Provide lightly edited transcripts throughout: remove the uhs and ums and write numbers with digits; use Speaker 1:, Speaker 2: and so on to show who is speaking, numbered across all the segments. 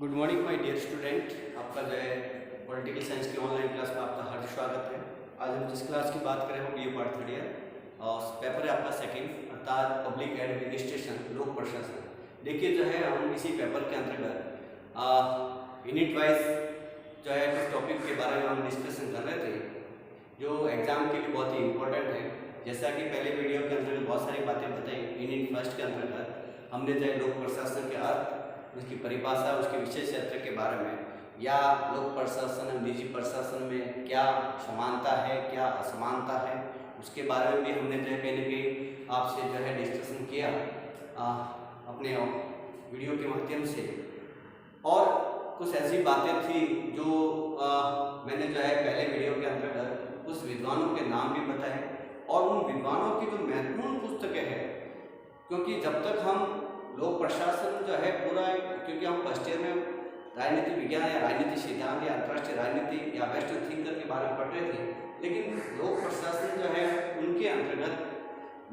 Speaker 1: Good morning my dear student. आपका जो है पॉलिटिकल साइंस की ऑनलाइन क्लास में आपका हार्दिक स्वागत है। आज हम जिस क्लास की बात करें वो बीए पार्ट 3 ईयर और पेपर है आपका सेकंड अर्थात पब्लिक एडमिनिस्ट्रेशन लोक प्रशासन। देखिए जो है हम इसी पेपर के अंतर्गत यूनिट वाइज जो है कुछ टॉपिक के बारे में हम डिस्कशन कर रहे थे जो एग्ज़ाम के लिए बहुत ही इम्पोर्टेंट है। जैसा कि पहले वीडियो के अंतर्गत बहुत सारी बातें बताई। यूनिट फर्स्ट के अंतर्गत हमने जो है लोक प्रशासन के अर्थ, उसकी परिभाषा, उसके विशेष क्षेत्र के बारे में, या लोक प्रशासन और निजी प्रशासन में क्या समानता है, क्या असमानता है, उसके बारे में भी हमने जो है कहीं ना कहीं आपसे जो है डिस्कशन किया अपने वीडियो के माध्यम से। और कुछ ऐसी बातें थी जो मैंने जो है पहले वीडियो के अंतर्गत कुछ विद्वानों के नाम भी बताए और उन विद्वानों की जो महत्वपूर्ण पुस्तकें हैं, क्योंकि जब तक हम लोक प्रशासन जो है पूरा, क्योंकि हम फर्स्ट ईयर में राजनीति विज्ञान या राजनीति सिद्धांत या अंतर्राष्ट्रीय राजनीति या वेस्टर्न थिंकर के बारे में पढ़ रहे थे, लेकिन लोक प्रशासन जो है उनके अंतर्गत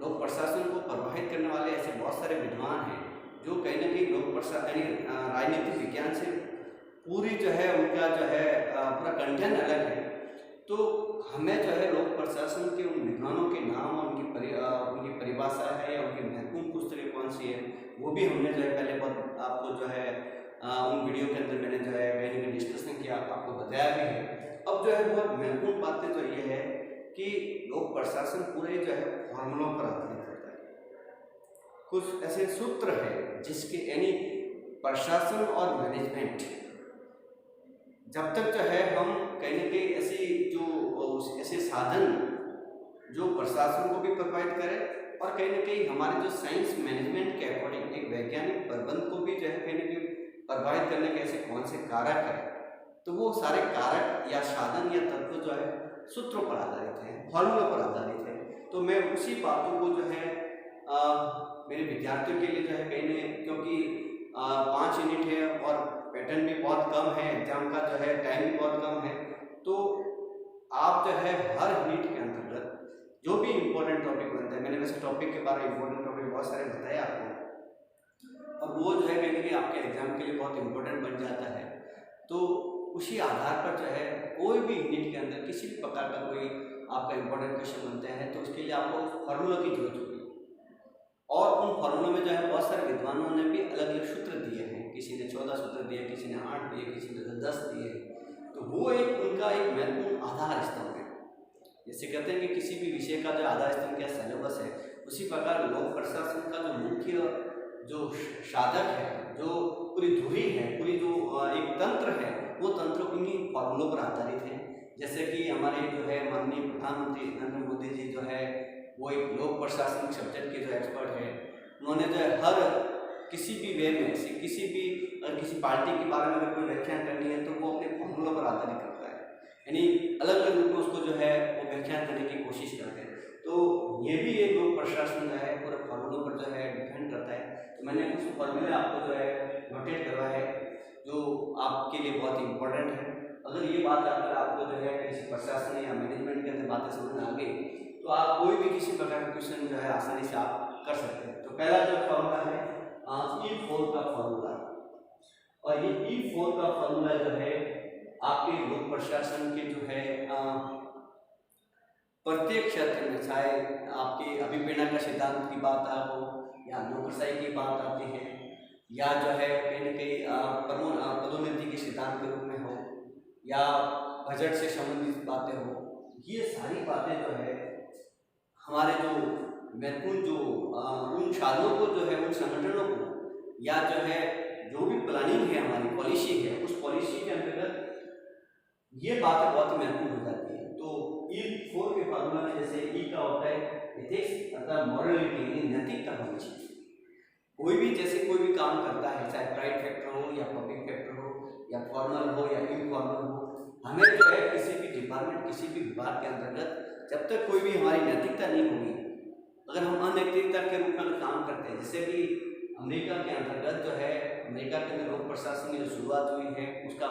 Speaker 1: लोक प्रशासन को प्रभावित करने वाले ऐसे बहुत सारे विद्वान हैं जो कहीं ना कहीं लोक प्रशासन राजनीतिक विज्ञान से पूरी जो है उनका जो है पूरा कंटेंट अलग है। तो हमें जो है लोक प्रशासन के उन विद्वानों के नाम और उनकी परिभाषा है या उनकी महत्वपूर्ण पुस्तकें कौन सी है वो भी हमने जो है पहले बहुत आपको जो है उन वीडियो के अंदर मैंने जो है कहीं ना डिस्कशन किया, आपको बताया भी है। अब जो है बहुत महत्वपूर्ण बातें तो ये है कि लोक प्रशासन पूरे जो है फॉर्मूलों पर आधारित होता है। कुछ ऐसे सूत्र है जिसके यानी प्रशासन और मैनेजमेंट, जब तक जो है हम कहीं ना कहीं ऐसे साधन जो प्रशासन को भी प्रभावित करे और कहीं ना कहीं हमारे जो साइंस मैनेजमेंट के अकॉर्डिंग एक वैज्ञानिक प्रबंध को भी जो है कहीं ना कहीं प्रभावित करने के ऐसे कौन से कारक है, तो वो सारे कारक या साधन या तत्व जो है सूत्रों पर आधारित है, फॉर्मूलों पर आधारित है। तो मैं उसी बातों को जो है मेरे विद्यार्थियों के लिए जो है कहीं ना, क्योंकि 5 यूनिट है और पैटर्न भी बहुत कम है, एग्जाम का जो है टाइम भी बहुत कम है, तो आप जो है हर यूनिट के अंतर्गत जो भी इम्पोर्टेंट टॉपिक बनता है, मैंने वैसे टॉपिक के बारे में इम्पोर्टेंट टॉपिक बहुत सारे बताए आपको, और वो जो है कहीं ना कहीं आपके एग्जाम के लिए बहुत इम्पोर्टेंट बन जाता है। तो उसी आधार पर जो है कोई भी यूनिट के अंदर किसी भी प्रकार का कोई आपका इम्पोर्टेंट क्वेश्चन बनता है तो उसके लिए आपको फॉर्मूला की जरूरत होगी। और उन फॉर्मूलों में जो है बहुत सारे विद्वानों ने भी अलग अलग सूत्र दिए हैं, किसी ने 14 सूत्र दिए, किसी ने 8 दिए, किसी ने 10 दिए। तो वो एक उनका एक महत्वपूर्ण आधार स्तंभ है। जैसे कहते हैं कि किसी भी विषय का जो आधार स्तंभ क्या सिलेबस है, उसी प्रकार लोक प्रशासन का जो मुख्य जो साधक है, जो पूरी धुरी है, पूरी जो एक तंत्र है, वो तंत्र उन्हीं फॉर्मूलों पर आधारित है। जैसे कि हमारे जो है माननीय प्रधानमंत्री नरेंद्र मोदी जी जो है वो एक लोक प्रशासन सब्जेक्ट के जो एक्सपर्ट है, उन्होंने जो है हर किसी भी वे में से किसी पार्टी के बारे में अगर कोई व्याख्यान करनी है तो वो अपने फॉर्मूलों पर आधारित करता है, यानी अलग अलग रूप में उसको जो है वो व्याख्यान करने की कोशिश करते हैं। तो ये भी एक लोक प्रशासन जो है पूरे फॉर्मूलों पर जो है डिपेंड करता है। तो मैंने कुछ फॉर्मूले आपको जो है नोटेट करवाया है जो आपके लिए बहुत इंपॉर्टेंट है। अगर ये बात अगर आपको जो है किसी प्रशासन या मैनेजमेंट के अंदर बातें समझ में आ गई तो आप कोई भी किसी प्रकार का क्वेश्चन जो है आसानी से आप कर सकते हैं। तो पहला जो फॉर्मूला है E4 का फॉर्मूला, और ये E4 का फॉर्मूला जो है आपके लोक प्रशासन के जो है प्रत्येक क्षेत्र में, चाहे आपके अभिप्रेरणा का सिद्धांत की बात हो या नौकरशाही की बात आती है या जो है कहीं ना कहीं पदोन्नति के सिद्धांत के रूप में हो या बजट से संबंधित बातें हो, ये सारी बातें जो है हमारे जो महत्वपूर्ण जो उन साधनों को जो है उन संगठनों को या जो है जो भी प्लानिंग है हमारी पॉलिसी है उस पॉलिसी के अंतर्गत ये बातें बहुत महत्वपूर्ण हो जाती है। तो E4 के फॉर्मूला में जैसे E का होता है एथिक्स अर्थात मॉरलिटी यानी नैतिकता होनी चाहिए। कोई भी जैसे कोई भी काम करता है, चाहे प्राइवेट सेक्टर हो या पब्लिक सेक्टर हो या फॉर्मल हो या इनफॉर्मल हो, हमें जो है किसी भी डिपार्टमेंट किसी भी विभाग के अंतर्गत जब तक कोई भी हमारी नैतिकता नहीं होगी, अगर हम अनैतिकता के रूप में काम करते हैं, जैसे कि अमेरिका के अंतर्गत जो है अमेरिका के अंदर लोक प्रशासन की जो शुरुआत हुई है उसका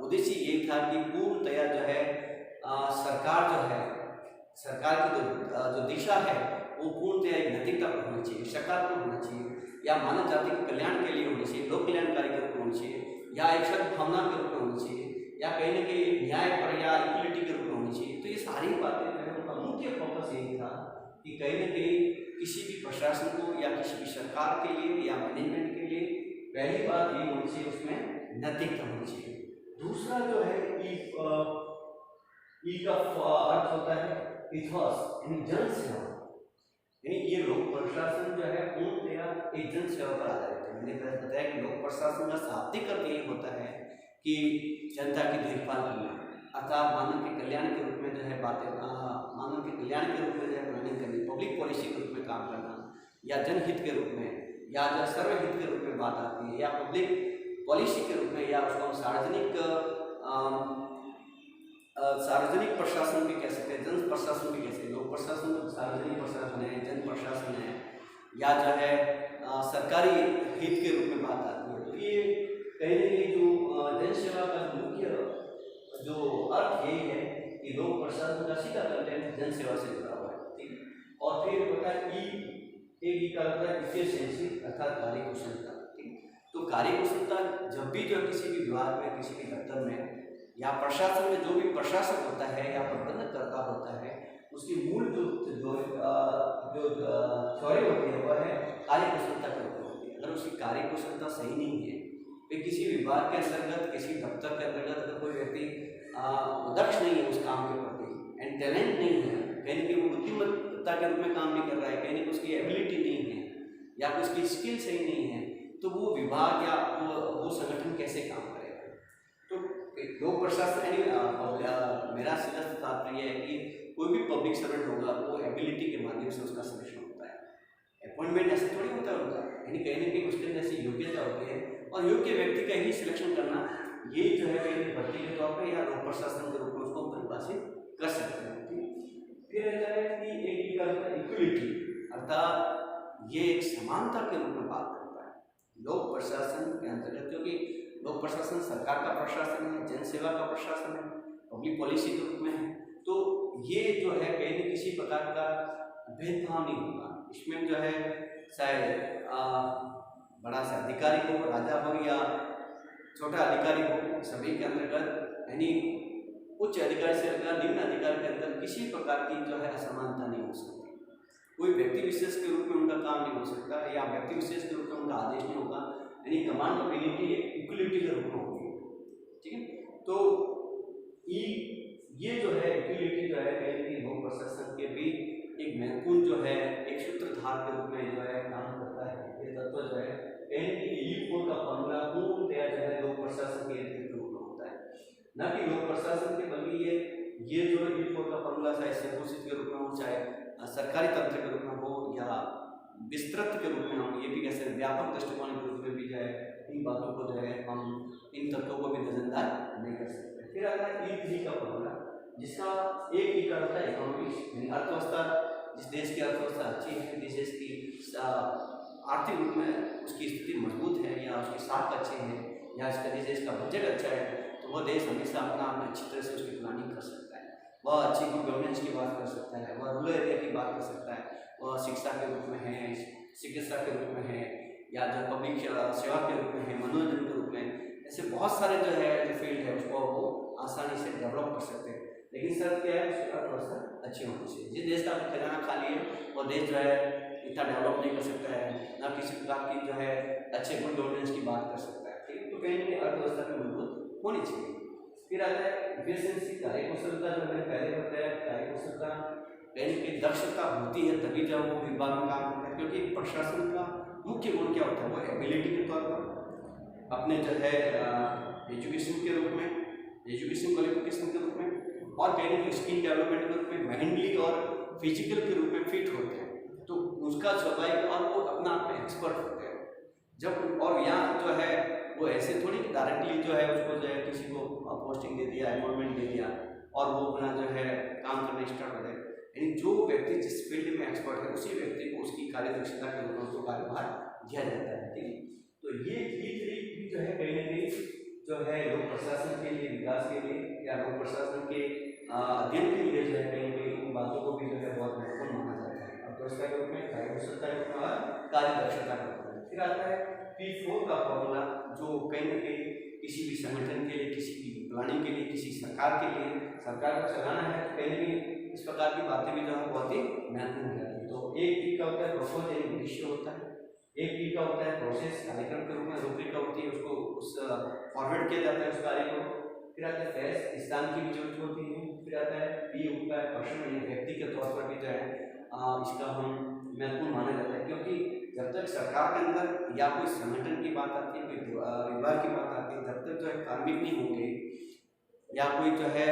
Speaker 1: उद्देश्य ये था कि पूर्णतया जो है सरकार की जो दिशा है वो पूर्णतया एक नैतिकता पर होनी चाहिए, सकारात्मक होना चाहिए, या मानव जाति के कल्याण के लिए होनी चाहिए, लोक कल्याणकारी के रूप में होनी चाहिए, या एक कि कहीं ना कहीं किसी भी प्रशासन को या किसी भी सरकार के लिए या मैनेजमेंट के लिए पहली बात ये होनी चाहिए, उसमें नैतिकता होनी चाहिए। दूसरा जो है ई का अर्थ होता है इथॉस, यानी जन सेवा। यानी ये लोक प्रशासन जो है पूर्णतया एक जन सेवा पर आधारित है। मैंने बताया कि लोक प्रशासन का शाब्दिक अर्थ ये होता है कि जनता की देखभाल करना, अर्थात मानव के कल्याण के रूप में जो है मानव के कल्याण के रूप में जो है प्लानिंग करनी, पब्लिक पॉलिसी के रूप में काम करना, या जनहित के रूप में, या जो सर्वहित के रूप में बात आती है, या पब्लिक पॉलिसी के रूप में, या उसको हम सार्वजनिक प्रशासन भी कह सकते हैं, जन प्रशासन भी कह सकते हैं। लोक प्रशासन तो सार्वजनिक प्रशासन है, जन प्रशासन है, या जो है सरकारी हित के रूप में बात आती है। तो ये कहीं ना कहीं जो जन सेवा का मुख्य जो अर्थ यही है कि लोक प्रशासन का सीधा कंटेंट जन सेवा से जुड़ा हुआ है, ठीक है। और फिर होता है ई का होता है इफिशिएंसी, अर्थात कार्यकुशलता, ठीक। तो कार्यकुशलता जब भी जो किसी भी विभाग में, किसी भी दफ्तर में या प्रशासन में जो भी प्रशासक होता है या प्रबंधकर्ता होता है, उसकी मूल जो थ्योरी होती है वह है कार्यकुशलता के ऊपर होती है। अगर उसकी कार्यकुशलता सही नहीं है, फिर किसी विभाग के अंतर्गत, किसी दफ्तर के अंतर्गत अगर कोई व्यक्ति दक्ष नहीं है उस काम के प्रति, एंड टैलेंट नहीं है, कहीं कि वो बुद्धिमत्ता के रूप में काम नहीं कर रहा है, कहीं उसकी एबिलिटी नहीं है, या फिर उसकी स्किल सही नहीं है, तो वो विभाग या वो संगठन कैसे काम करेगा। तो लोक प्रशासन मेरा सीधा तात्पर्य है कि कोई भी पब्लिक सर्वेंट होगा वो एबिलिटी के माध्यम से उसका सिलेक्शन होता है। अपॉइंटमेंट ऐसे थोड़ी होता है उनका, यानी कहीं ना कहीं उसके अंदर ऐसी योग्यता होती है, और योग्य व्यक्ति का ही सिलेक्शन करना, ये जो है कहीं भर्ती के तौर पर या लोक प्रशासन के रूप में उसको परिभाषित कर सकते हैं, ठीक। फिर रहता है कि एक इक्वलिटी, अर्थात ये एक समानता के रूप में बात करता है लोक प्रशासन के अंतर्गत, क्योंकि लोक प्रशासन सरकार का प्रशासन है, जन सेवा का प्रशासन है, पब्लिक पॉलिसी के रूप में है। तो ये जो है कहीं न किसी प्रकार का भेदभाव नहीं होगा। इसमें जो है चाहे बड़ा सा अधिकारी हो, राजा हो या छोटा अधिकारी हो, सभी के अंतर्गत, यानी उच्च अधिकारी से लेकर निम्न अधिकारी के अंदर किसी प्रकार की जो है असमानता नहीं हो सकती। कोई व्यक्ति विशेष के रूप में उनका काम नहीं हो सकता, या व्यक्ति विशेष के रूप में उनका आदेश नहीं होगा, यानी कमांड ऑफ यूनिटी इक्वलिटी के रूप में होगी, ठीक है। तो ये जो है इक्वलिटी जो है कहीं लोक प्रशासन के भी एक महत्वपूर्ण जो है एक सूत्रधार के रूप में जो है काम करता है। ये तत्व जो है कहीं का फॉर्मूला पूर्णतया जो है लोक प्रशासन के रूप में होता है, न कि लोक प्रशासन के, बल्कि ये जो ई4 का फॉर्मूला चाहे संकुचित के रूप में हो, चाहे सरकारी तंत्र के रूप में हो, या विस्तृत के रूप में हम ये भी कह सकते हैं, व्यापक दृष्टिकोण के रूप में भी जो है इन बातों को जो है हम इन तत्वों को भी नजरअंदाज नहीं कर सकते। फिर आता है E3 का फॉर्मूला, जिसका एक ही का होता है इकोनॉमिक्स, यानी अर्थव्यवस्था। जिस देश की अर्थव्यवस्था अच्छी है, जिस देश की आर्थिक रूप में उसकी स्थिति मजबूत है, या उसके साख अच्छे हैं, या जिस देश का बजट अच्छा है, तो वह देश हमेशा अपना अच्छी तरह से उसकी प्लानिंग कर सकता है, वह अच्छी गुड गवर्नेंस की बात कर सकता है, वह रूरल एरिया की बात कर सकता है, वह शिक्षा के रूप में है, चिकित्सा के रूप में है, या जो पब्लिक सेवा के रूप में है, मनोरंजन के रूप में, ऐसे बहुत सारे जो है जो फील्ड है उसको वो आसानी से डेवलप कर सकते हैं। लेकिन सर क्या है, उसकी अर्थव्यवस्था अच्छी होनी चाहिए। जिस देश का खजाना खाली है वो देश जो है इतना डेवलप नहीं कर सकता है, ना किसी प्रकार की जो है अच्छे गुड गवर्नेंस की बात कर सकता है, ठीक। तो कहीं ना अर्थव्यवस्था भी मजबूत होनी चाहिए। फिर आता है एफिशिएंसी, कार्यकुशलता। जो मैंने पहले बताया, कार्यकुशलता कहीं दक्षता होती है तभी जब वो विभाग में काम करता है, क्योंकि प्रशासन का मुख्य गुण क्या होता है, वो एबिलिटी के तौर पर अपने जो है एजुकेशन के रूप में, एजुकेशन क्वालिफिकेशन के रूप में, और कहीं ना स्किल डेवलपमेंट के रूप में, मेंटली और फिजिकल के रूप में फिट होते हैं, तो उसका स्वाभाविक, और वो अपना आप में एक्सपर्ट होते हैं जब। और यहाँ जो है वो ऐसे थोड़ी डायरेक्टली जो है उसको जो है किसी को पोस्टिंग दे दिया, अपॉइंटमेंट दे दिया, और वो अपना जो है काम करना स्टार्ट हो जाए। यानी जो व्यक्ति जिस फील्ड में एक्सपर्ट है, उसी व्यक्ति को उसकी कार्यदक्षता के रूप में उसको कार्यभार दिया जाता है, ठीक है। तो ये E3 जो है कहीं ना कहीं जो है लोक प्रशासन के लिए, विकास के लिए, या लोक प्रशासन के अध्ययन के लिए जो है कहीं ना कहीं उन बातों को भी जो है बहुत महत्वपूर्ण माना जाता है। अर्थव्यवस्था के रूप में, कार्यकुशलता के रूप में और कार्यदक्षता के रूप में। फिर आता है P4 का फॉर्मूला, जो कहीं ना कहीं किसी भी संगठन के लिए, किसी की प्लानिंग के लिए, किसी सरकार के लिए, सरकार को चलाना है, तो कहीं ना कहीं इस प्रकार की बातें भी जो है बहुत ही महत्वपूर्ण हो जाती है। एक पी का होता है प्रपोज यानी उद्देश्य होता है, एक पी का होता है प्रोसेस कार्यक्रम के रूप में रूपरेखा होती है, उसको उस फॉरवर्ड किया जाता है उस कार्य को। फिर आता है फेस, स्थान की भी जरूरत होती है। फिर आता है पी होता है पर्सन यानी व्यक्ति के तौर पर भी जो है इसका हम महत्वपूर्ण माना जाता है, क्योंकि जब तक सरकार के अंदर या कोई संगठन की बात आती है, कोई विभाग की बात आती है, जब तक जो है कार्मिक नहीं होंगे या कोई जो है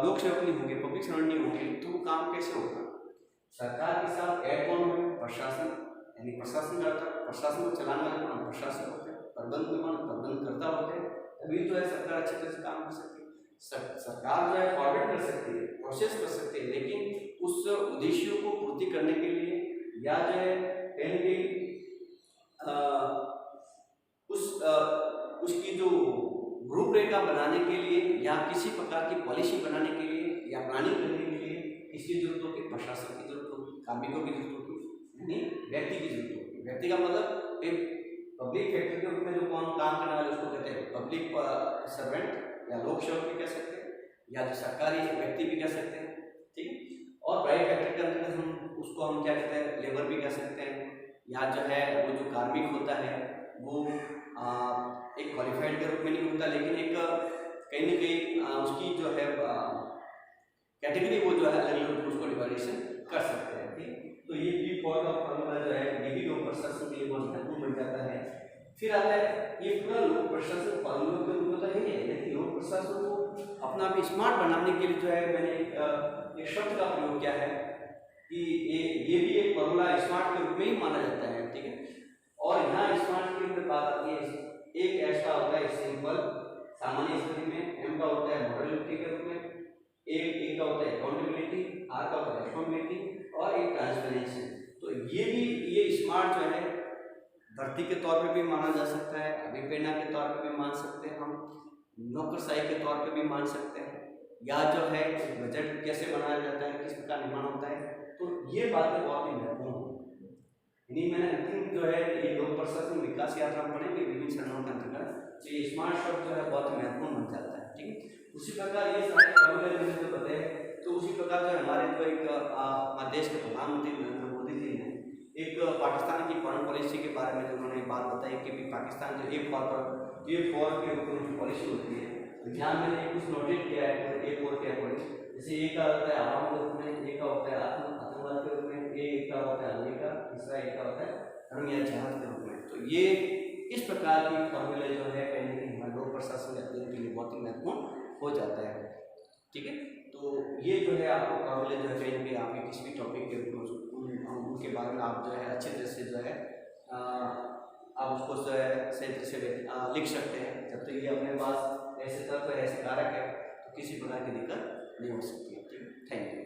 Speaker 1: लोक सेवक नहीं होंगे, पब्लिक सर्वेंट नहीं होंगे, तो वो काम कैसे होगा। सरकार के साथ ऐड कौन है, प्रशासन यानी प्रशासन करता है, प्रशासन को चलाने वाले कौन प्रशासक होते हैं, प्रबंध कौन प्रबंधकर्ता होते हैं, तभी जो है सरकार अच्छी तरह से काम कर सकती है। सरकार जो है फॉरवर्ड कर सकती है, प्रोसेस कर सकती है, लेकिन उस उद्देश्यों को पूर्ति करने के लिए या जो है कहीं उसकी जो रूपरेखा बनाने के लिए या किसी प्रकार की पॉलिसी बनाने के लिए या प्लानिंग करने के लिए किसकी जरूरत होगी, प्रशासन की जरूरत होगी, कार्मिकों की जरूरत होगी, यानी व्यक्ति की जरूरत होगी। व्यक्ति का मतलब एक पब्लिक सेक्टर के रूप में जो कौन काम करने वाले उसको कहते हैं पब्लिक सर्वेंट या लोक सेवक भी कह सकते हैं, या जो सरकारी व्यक्ति भी कह सकते हैं, ठीक है। और प्राइवेट सेक्टर के अंदर हम उसको हम क्या कहते हैं, लेबर भी कह सकते हैं, या जो है वो जो कार्मिक होता है वो एक क्वालिफाइड के रूप में नहीं होता, लेकिन एक कहीं ना कहीं उसकी जो है कैटेगरी वो जो है अलग अलग उसको डिवाइडेशन कर सकते हैं, ठीक। तो ये पी फॉर का फॉर्मूला जो है ये भी लोक प्रशासन के लिए बहुत महत्वपूर्ण बन जाता है। फिर आता है ये पूरा लोक प्रशासन फॉर्मूला के रूप में तो है, लेकिन लोक प्रशासन को अपना भी स्मार्ट बनाने के लिए जो है मैंने एक शब्द का प्रयोग किया है कि ये भी एक फॉर्मूला स्मार्ट के रूप में ही माना जाता है, ठीक है। और यहाँ स्मार्ट के ऊपर बात आती है, एक ऐसा होता है सिंपल सामान्य स्थिति में, एम का होता है मॉडलिटी के रूप में, एक का होता है अकाउंटेबिलिटी, आर का होता है रिस्पॉन्सिबिलिटी, और एक ट्रांसपेरेंसी। तो ये स्मार्ट जो है भर्ती के तौर पे भी माना जा सकता है, अभिप्रेरणा के तौर पे भी मान सकते हैं, हम नौकरशाही के तौर पे भी मान सकते हैं, या जो है बजट कैसे बनाया जाता है, किस प्रकार निर्माण होता है। तो ये बातें बहुत ही महत्वपूर्ण है। यानी मैंने अंतिम जो है ये लोक प्रशासन विकास यात्रा पढ़ेंगे विभिन्न चरणों के अंतर्गत, तो ये स्मार्ट शब्द जो है बहुत महत्वपूर्ण बन जाता है, ठीक है। उसी प्रकार ये सारे फॉर्मूले मैंने जो बताए, तो उसी प्रकार जो हमारे जो एक हमारे देश के प्रधानमंत्री नरेंद्र मोदी जी ने एक पाकिस्तान की फॉरेन पॉलिसी के बारे में जो उन्होंने बात बताई कि पाकिस्तान जो ए फॉर के रूप में पॉलिसी होती है, यहाँ मैंने कुछ नोटिस किया है ए फॉर के अकॉर्डिंग, जैसे ए का होता है आवाम के रूप में, ए का होता है आतंकवाद के रूप में, ए का होता है अमेरिका, तीसरा ए का होता है धर्म या जहाद के रूप में। तो ये इस प्रकार की फॉर्मूले जो है कहीं ना कहीं हमारे लोक प्रशासन अध्ययन के लिए बहुत ही महत्वपूर्ण हो जाता है, ठीक है। तो ये जो है आपको फॉर्मूले जो है कहीं ना कहीं आपके किसी भी टॉपिक के रूप में उनके बारे में आप जो है अच्छे तरह से जो है आप उसको जो है सही तरह से लिख सकते हैं। जब तक ये अपने पास ऐसे तत्व ऐसे कारक है तो किसी प्रकार की दिक्कत नहीं हो सकती है, ठीक है। Thank you.